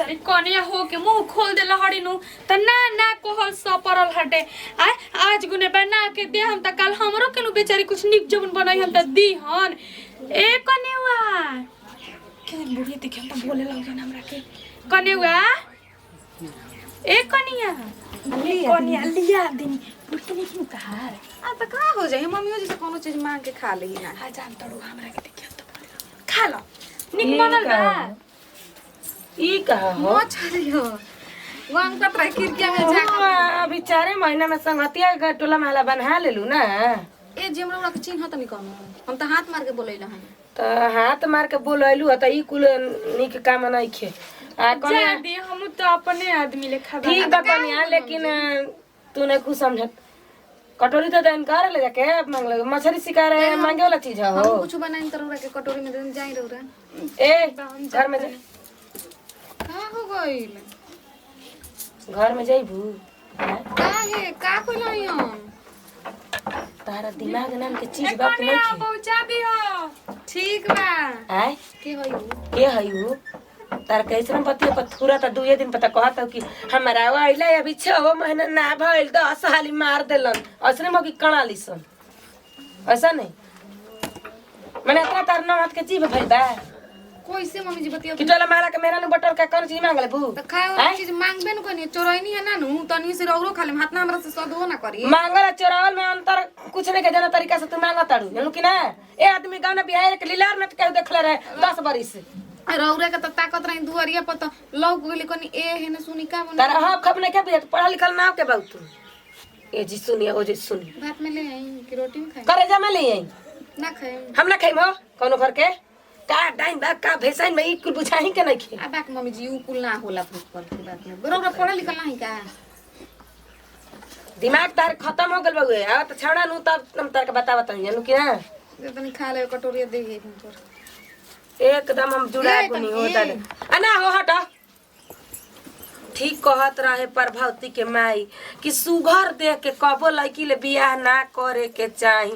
बेचारी कनिया हो के मुंह खोल दे लहड़ी नु त ना कोहल सपरल हटे आय आज गुने बना के दे हम त कल हमरो के नु बेचारी कुछ निक जवन बनाई हम त दी हन ए कनेवा के बुढ़िया देखे हम बोले लग जान हमरा के कनेवा ए कनिया कनिया लिया दिन बुढ़ी नहीं क्यों कहार आ त का हो जाए मम्मी जैसे कोनो चीज मांग के खा लेही ना आ जान तड़ू हमरा के देखे तो खा लो निक बनल बा ई कहा हो मछली हो वांग पत्रा खिड़किया में जा अभी 4 महीना में संगतिया का टोला महला बना लेलू ना ए जेमरा के चिन्ह त नहीं कोनो हम त हाथ मार के बोलैला हन तो हाथ मार के बोलैलू त ई कुल निक काम नहीं खे आ कने जा दे हम तो अपने आदमी ले खा ठीक बा कनिया लेकिन तू नहीं कुछ समझत कटोरी तो देन कर ले जाके मांग ले मछली शिकार है मांगे वाला चीज है हो हम कुछ बनाई तरुरा के कटोरी में देन जाई रहुरा ए घर में जा का हो गइल घर में जाइबू का कोई हम तारा दिमाग नाम के चीज बात नहीं खे पहुंचा दियो ठीक बा आय के होई के हयू तार कैसन पतिया पथुरा त 2 दिन पता कहत कि हमरा आइला अभी 6 महीना ना भइल 10 हाली मार देलन असने मो की कणा लिसन ऐसा नहीं माने इतना तार न हाथ के जीव भइल बा कैसे मम्मी जी बतिया कि टोला मारा के मेरा न बटर का कौन चीज मांगले बू त खाए वाला चीज मांगबे न कोनी चोरैनी है ना नु तनी से रौरो खाले हाथ ना हमरा से सदो ना करी मांगला चोरावल में अंतर कुछ नहीं के जना तरीका से तू मांगा ताड़ू जानू कि ना ए आदमी गांव में बिहार के लीलार नट के देखले रहे 10 बरिस रौरे के त ताकत रही दुआरिया पर त लौक गेली कोनी ए है न सुनी का बना तारा हक खब नहीं के बुझत पढ़ा लिखल नाव के बाऊ तू ए जी सुनिए ओ जी सुनी भात में ले आई कि रोटी में खाई करे जमा ले आई ना खाए हम ना खाइम हो कोनो घर के का डाइन बा का भेसाइन में ई कुल बुझाही के नहीं खे आ बाक मम्मी जी उ कुल ना होला फुटबॉल की बात में रौरा पढ़ा लिखल नहीं का दिमाग तार खत्म हो गेल बउए आ त छाड़ा नु तब तुम तार के बतावत नहीं जानू कि ना दे तनी खा ले कटोरी दे गई पर एकदम हम जुड़ा गुनी होता ना हो हटा ठीक कहत रहे प्रभावती के माई कि सुघर देख के कबो लड़की ले बियाह ना करे के चाही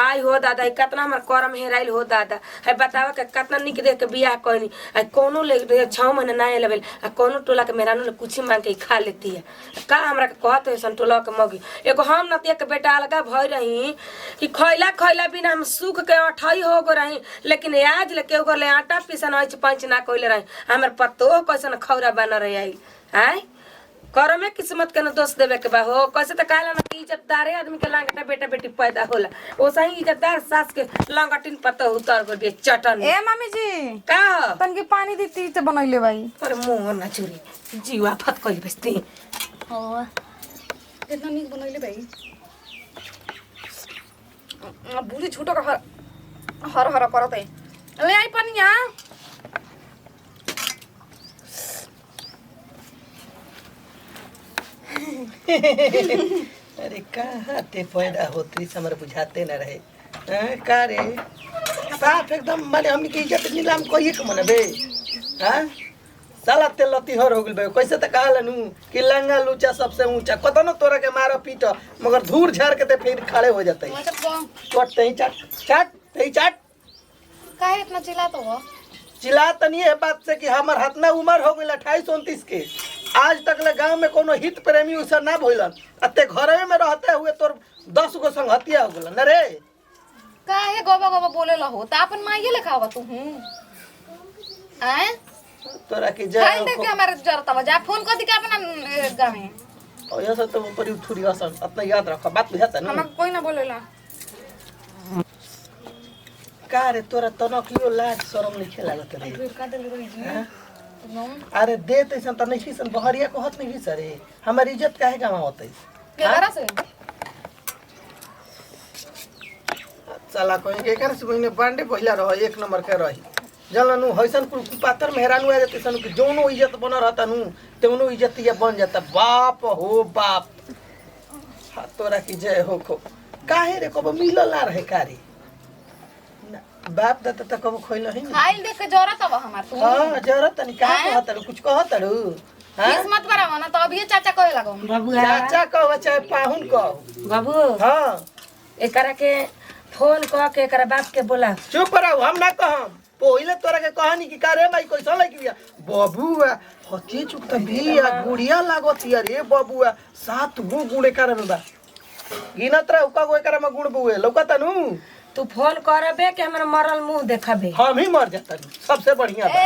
आई हो दादा कितना हमर करम हेराइल हो दादा है बतावा के कितना निक देख के बियाह करनी आ कोनो ले 6 महीना ना लेवल आ कोनो टोला के मेरा ने कुछ मांग के खा लेती है का हमरा के कहत है सन टोला के मगी एगो हम नतिया के बेटा अलगा भई रही कि खइला बिना हम सुख के अठई हो गो रही लेकिन आज ले के ओकर ले आटा पीसन आई पंच ना कइले रही हमर पतो कैसन खौरा बन रही आई आय कर में किस्मत के न दोष देवे के बा हो कैसे त कहला ना कि इज्जतदार आदमी के लांगटा बेटा बेटी पैदा होला ओसा ही इज्जतदार सास के लांगटिन पता उतर गो दे चटन ए मम्मी जी का तन के पानी देती त बनैले भाई अरे मुंह ना चुरी जीवा फत कइल बस्ती हो इतना नीक बनैले भाई आ बुढ़ी छोटो का हर हर करत है ले आई पनिया अरे कहाँ ते पैदा होती समर बुझाते न रहे का रे साफ एकदम माने हमनी के इज्जत नीलाम कहिए के मनबे हां साला ते लतीहर हो गेल बे कैसे त कहलनु कि लंगा लूचा सबसे ऊंचा कतनो तोरा के मारो पीट मगर धूर झाड़ के ते फिर खड़े हो जाते चट ही चट चट ते चट काहे इतना चिल्लात हो चिल्ला तनी है बात से कि हमर हतना उम्र हो गेल 28 29 के आज तक ले गांव में कोनो हित प्रेमी उसर ना भइलन अते घरे में रहते हुए तोर 10 गो संगतिया हो गेलन रे काहे गोबा गोबा बोलेला हो त अपन माईए लेखावा तू हूं आए तोरा के फाइल जा देख के हमारे जरूरत बा जा फोन कर दी के अपना गांव में और ये सब तो ऊपर उठुरी असन अपना याद रख बात बुझाता ना हमक कोई ना बोलेला का रे तोरा तनकियो लाज शरम नहीं खेलागत रे फिर का दिल रही जी अरे दे तैसन त नहीं सन बहरिया कहत नहीं सरे हमर इज्जत काहे गवावत है के करा से साला कोई के कर से कोई बांडे पहिला रह एक नंबर के रही जलनु हइसन कुल पातर मेहरानु आ जते सन कि जोनो इज्जत बन रहता नु तेनो इज्जत ये बन जाता बाप हो बाप तोरा की जय हो खो काहे रे कब मिलल ना रहे कारी बाप दादा त कब खोइल ही फाइल देख के जरूरत बा हमार तू हां जरूरत नहीं का कहत रू कुछ कहत रू हां किस्मत बराबर ना तो अभी चाचा कहे लगो बाबू चाचा कहो चाहे पाहुन कहो बाबू हां एकरा के फोन क के एकरा बाप के बोला चुप रहो हम ना कहम पहिले तोरा के कहानी की का रे भाई कैसा लगी बिया बबुआ हची चुक त बिया गुड़िया लागतिया रे बबुआ 7 गो गुणे करे में बा गिनत रह उका गो करे में गुण बुए लौकता नु तू फोन करबे कि हमर मरल मुंह देखबे हम ही मर जाता सबसे बढ़िया बा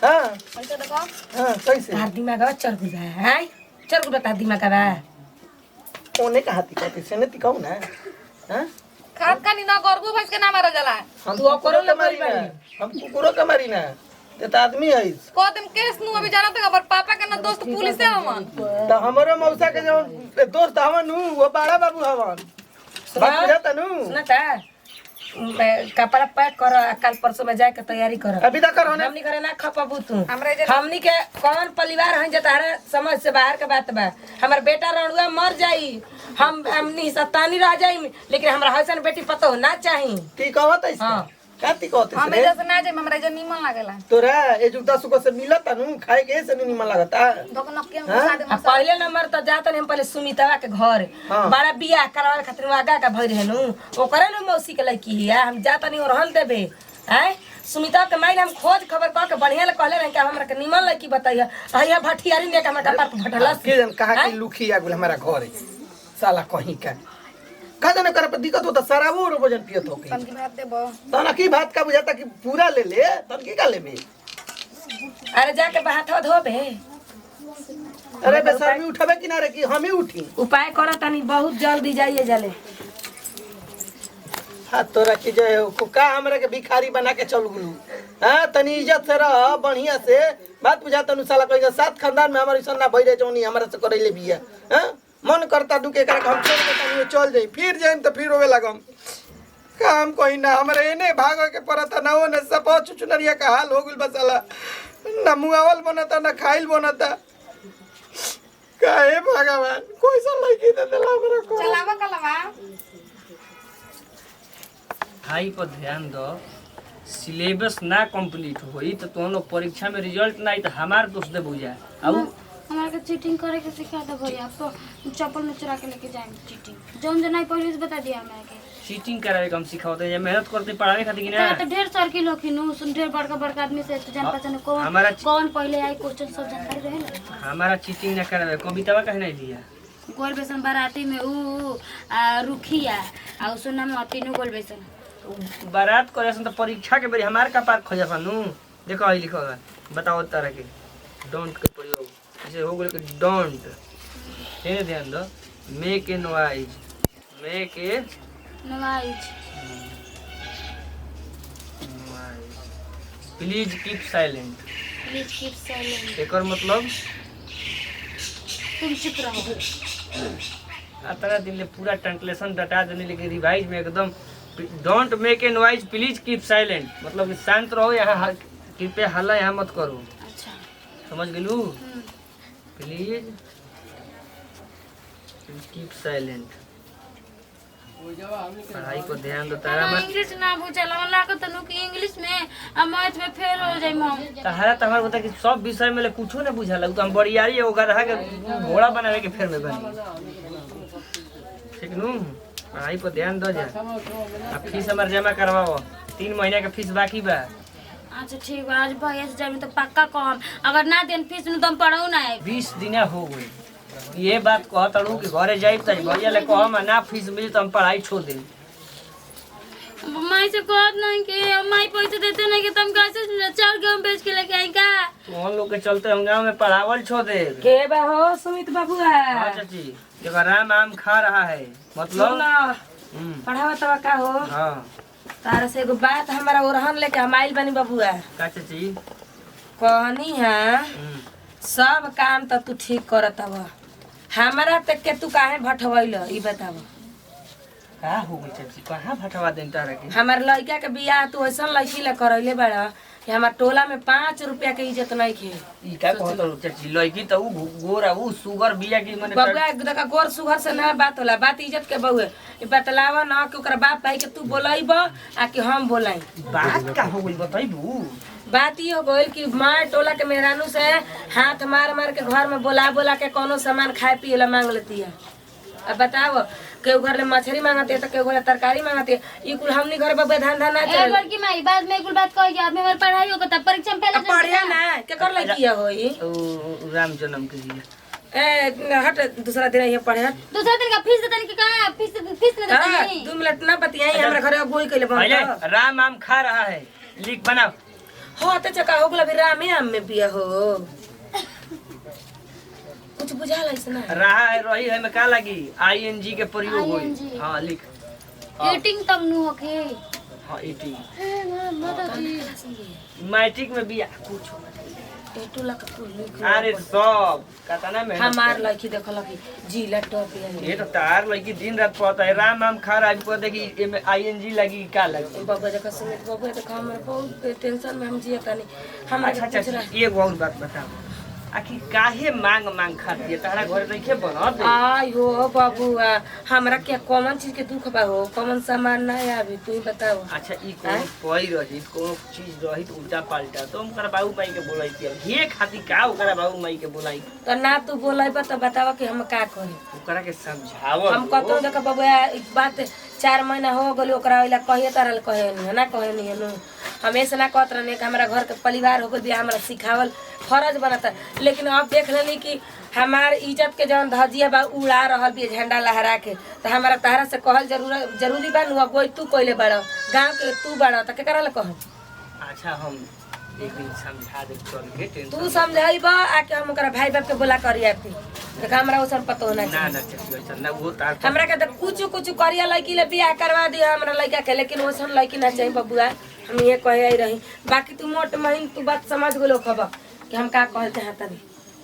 हां पैसा देखो हां कैसे तार दिमाग चल गुजा है चल गुजा तार दिमाग बा ओने कहाती कहती से ने तिकाऊ ना हां खाद का ना गरगो भैंस के ना मारा जाला हम तू ओकरो ले मारी ना हम कुकुरो के मारी ना ते त आदमी है कदम केस नु अभी जाना था पर पापा के ना दोस्त पुलिस है हमन त हमरो मौसा के जौन दोस्त हवन नु वो बड़ा बाबू हवन बात बुझाता नु सुनता कपड़ा पैक कर कल परसों में जाए के तैयारी कर अभी तक करो ना हमनी करे ना खपबू तू हमरे जे हमनी के कौन परिवार है जे तारे समझ से बाहर के बात बा हमर बेटा रणुआ मर जाई हमनी सतानी रह जाई लेकिन हमरा हसन बेटी पतो ना चाही ती कहत है हां का ती कहत हम है जैसे ना जे हमरा जे नीमन लागेला तोरा ए जुग 10 को से मिलता नु खाए के से नहीं मन लगता धोक नकिया में घुसा दे आ पहले नंबर तो जात हम पहले सुमितवा के घर हाँ। बड़ा बियाह करवावे खातिर आगा का भई रहनु ओकरे न मौसी के लड़की है हम जात नहीं रहल देबे हैं सुमिता के माइल हम खोज खबर क के बढ़िया ले कहले रहे कि हमरा के निमन लड़की बताइए भैया भटियारी ने के हमरा कपार पे भटलस के जन कहा कि लुखी आ गेल हमारा घर साला कहीं का का जने करे पे दिक्कत होता शराबो और भोजन पियत हो के तनकी भात देबो तना की बात का बुझाता कि पूरा ले ले तन की का लेबे अरे जाके हाथ धोबे अरे बेशर्मी उठाबे किनारे की हम ही उठी उपाय करो तनी बहुत जल्दी जाइए जले हां तोरा की जय हो का हमरा के भिखारी बना के चल गुलू हां तनी इज्जत से रह बढ़िया से बात बुझाता नु साला कहीं सात खानदान में हमारी सन्ना भइले जौनी हमरा से करैले बिया हां मन करता दू के एकरा हम छोड़ के तनी चल जाई फिर जाइम तो फिर होवे लागम काम कोई ना हमरे एने भागो के परता ना ओने सब चुचुनरिया का हाल हो गेल बसाला ना मुआवल बनता ना खाइल बनता काहे भगवान कोई सा लड़की दे देला हमरा को चलावा कलवा हाई पर ध्यान दो सिलेबस ना कंप्लीट होई तो तोनो परीक्षा में रिजल्ट ना आई तो हमार दोस्त दे बुझा अब हमारे के चीटिंग करे के सिखा दे भैया आपको चप्पल में चुरा के लेके जाएंगे चीटिंग जौन जो नहीं पहले से बता दिया हमारे के चीटिंग करावे हम सिखावते हैं मेहनत करते पढ़ावे खातिर कि ना तो ढेर साल की लोग नु सुन ढेर बड़का बड़का आदमी से तो जान पहचान हमारा कौन पहले आई क्वेश्चन सब जानकारी रहे ना हमारा चीटिंग ना करावे कवितावा कहे नहीं दिया गोल बेसन बाराती में रुखिया आ सुना में तीनों गोल बेसन बारात करे सन तो परीक्षा के बेरी हमार का पार खोजा नु देखो आई लिखो है बताओ तरह के डोंट के प्रयोग जैसे हो गेल कि डोंट ये ध्यान दो make a noise make a noise please keep silent please keep silent एकर मतलब तुम चुप रहो अतरा दिन ले पूरा ट्रांसलेशन डटा देने लेकिन रिवाइज में एकदम don't make a noise please keep silent मतलब कि शांत रहो यहाँ कृपया हल्ला यहाँ मत करो अच्छा समझ गेलू प्लीज कीप साइलेंट पढ़ाई पर ध्यान दो तारा में इंग्लिश ना बुझल हमरा लागत तनु कि इंग्लिश में आ मैथ में फेल हो जाई मम तहरा तहरा बता कि सब विषय में ले कुछो ना बुझाला उ तो हम बड़ियारी एगो गधा के घोड़ा बनावे के फेर में बनी ठीक नु पढ़ाई पर ध्यान दो जा अब फीस हमार जमा करवाओ 3 महीना का फीस बाकी बा अच्छा ठीक बा आज भैया से जाबी तो पक्का कहम अगर ना देन फीस नु तुम पढ़ऊ ना है 20 दिना हो गई ये बात कहत रहूं कि घरे जाइब त भैया ले कहम ना फीस मिली तो हम पढ़ाई छोड़ देब माई से कहत नहीं कि माई पैसे देते नहीं कि तुम कैसे चार गेहूं बेच के लेके आई का तो हम लोग के चलते हम गाँव में पढ़ावल छोड़ देब के बा हो सुमित बाबू हाँ चाची देखो राम आम खा रहा है मतलब पढ़ावा तवा का हो हाँ तारा से एगो बात हमारा ओरहन लेके हम आइल बनी बबुआ का चाची कहनी है सब काम तो तू ठीक करत हव हमारा तक के तू काहे भटवैल ई बताव का हो गई चाची कहाँ भटवा दें तारा के हमार लड़का के बियाह तू ऐसा लड़की ला करैले बड़ा कि हमार टोला में 5 रुपया के इज्जत नहीं खे ई का कहत रहू चाची लड़की तो ऊ गोरा ऊ सुगर बिया की मने बबुआ देखा गोर सुगर से ना बात होला बात इज्जत के बहुए ई बतलावा ना कि ओकरा बाप भाई के तू बोलैब आ कि हम बोलाई बात का हो गई बताइबू बात ई हो गइल कि मार टोला के मेहरानू से हाथ मार मार के घर में बोला बोला के कोनो सामान खाए पिए ला मांग लेती है अब बताओ केहू घर ले मछली मांगते है तो केहू घर तरकारी मांगते है। ई कुल हमनी घर पे धंधा ना ए चले। बड़की माई बाद में कुल बात कह जा हमें पढ़ाई होगा तब परीक्षा में पहले पढ़िया ना के कर लइकिया होई। राम जन्म के लिए ए हट दूसरा दिन ये पढ़े हट। दूसरा दिन का फीस देने की कहा फीस नहीं हां देनी 2 मिनट ना बतियाई हमरा घरे गोई कइले पहले बंद। राम आम खा रहा है लिख बनाओ। हो त चका हो गेला भी रामे आम में पिया हो। कुछ बुझाला इसना रहा है रही है में का लगी आईएनजी के प्रयोग होई। ING हां लिख ईटिंग तब नु होके हां ईटिंग बताती मैट्रिक में भी कुछ टेटू ला कुल लिख। अरे सब कतना में हमार लड़की देखल कि जिला टॉप ये तो तार लड़की दिन रात पढ़ता है राम आम खा रहा है पता कि एमे आईएनजी लगी का लगी। बाबा जका सुमित बाबू तो हमर बहुत टेंशन में हम जियता नहीं। हमरा अच्छा के अच्छा ये और बात बताओ आखिर काहे मांग मांग खाती है तारा घर नहीं बनत आई हो बाबूआ हमरा क्या कॉमन चीज के दुख बा हो कॉमन सामान ना आवे तू ही बताओ। अच्छा ई कोनो पई रही कोनो चीज रही तो उल्टा पाल्टा तो हम कर बाबू माई के बोलाई के ये खाती का ओकरा बाबू माई के बोलाई तो ना तू बोलाई बा तो बतावा कि हम का करी। ओकरा के समझाव हम कहतो जका बाबूआ एक बात 4 महीना हो गलो ओकरा ओइला कहिए तरल कहे नहीं ना कहे नहीं नु हमेशा ना कहत रहने कि हमरा घर के परिवार हो गया हमरा सिखावल फर्ज बनता। लेकिन अब देख लेनी कि हमार इज्जत के जौन धजिया बा उड़ा रहल भी झंडा लहरा के तो हमारा तारा से कहल जरूरी बा नु कोई तू कइले बड़ा गांव के तू बड़ा त केकरा ले कह। अच्छा हम एक दिन समझा दे चल के टेंशन तू समझाई बा आके हम ओकरा भाई बाप के बोला करी आती देख हमरा ओसन पतो होना ना चाहिए। ना चलिए ऐसा ना वो तार हमरा के त कुछ करिया लड़की ले बियाह करवा दिया हमरा लड़का के लेकिन ओसन लड़की ना चाहिए बबुआ। हम ये कहे आई रही बाकी तू मोट महीन तू बात समझ गेलो खबा कि हम का कहते हैं तनी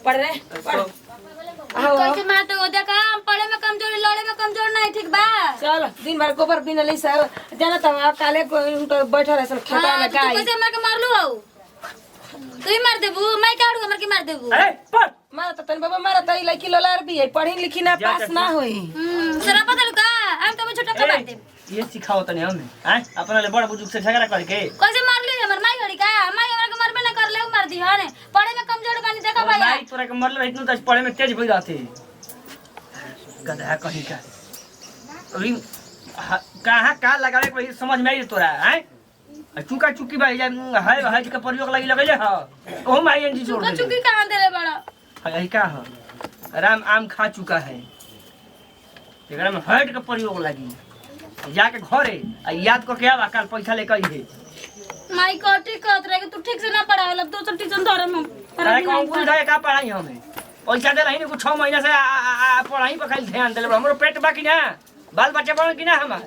पढ़ रे पढ़ आओ कैसे मारते हो देखा हम पढ़े में कमजोर लड़े में कमजोर नहीं ठीक बा। चल दिन भर गोबर बिना ली सर जाना त काले को बैठा रहसन खेता में तू गाय कैसे मार के मारलू हो तू ही मार देबू मैं काढू हमर के मार देबू। अरे पढ़ मारा त तन बाबा मारा त लड़की लोलार भी है पढ़ी लिखी ना जा, पास जा, ना होई। सरा पता लगा हम तो छोटा का मार दे ये सिखाओ तने हमें हैं अपना ले बड़ा बुजुर्ग से झगड़ा करके कैसे मार ली हमर माई घड़ी का माई हमरा के मारबे ना कर ले मार दी हने पढ़े में कमजोर बानी देखा भाई भाई तोरा के मरल इतना तो पढ़े में तेज हो जाते गधा कहीं का अभी कहाँ का लगावे के समझ में आई तोरा हैं चुका चुकी भाई है है का प्रयोग लगी लगले ह ओ माई एनजी जोड़ चुका दे चुकी कहां देले बड़ा है का ह राम आम खा चुका है एकरा में हट का प्रयोग लगी जाके घरे याद करके आवा कल पैसा लेके आई है माई कटी कहत रहे कि तू ठीक से ना पढ़ावेला दूसरा ट्यूशन धरे में अरे कौन कुछ है का पढ़ाई हमें पैसा दे रही कुछ 6 महीना से पढ़ाई पर खाली ध्यान देले हमरो पेट बाकी ना बाल बच्चा बन कि ना हमार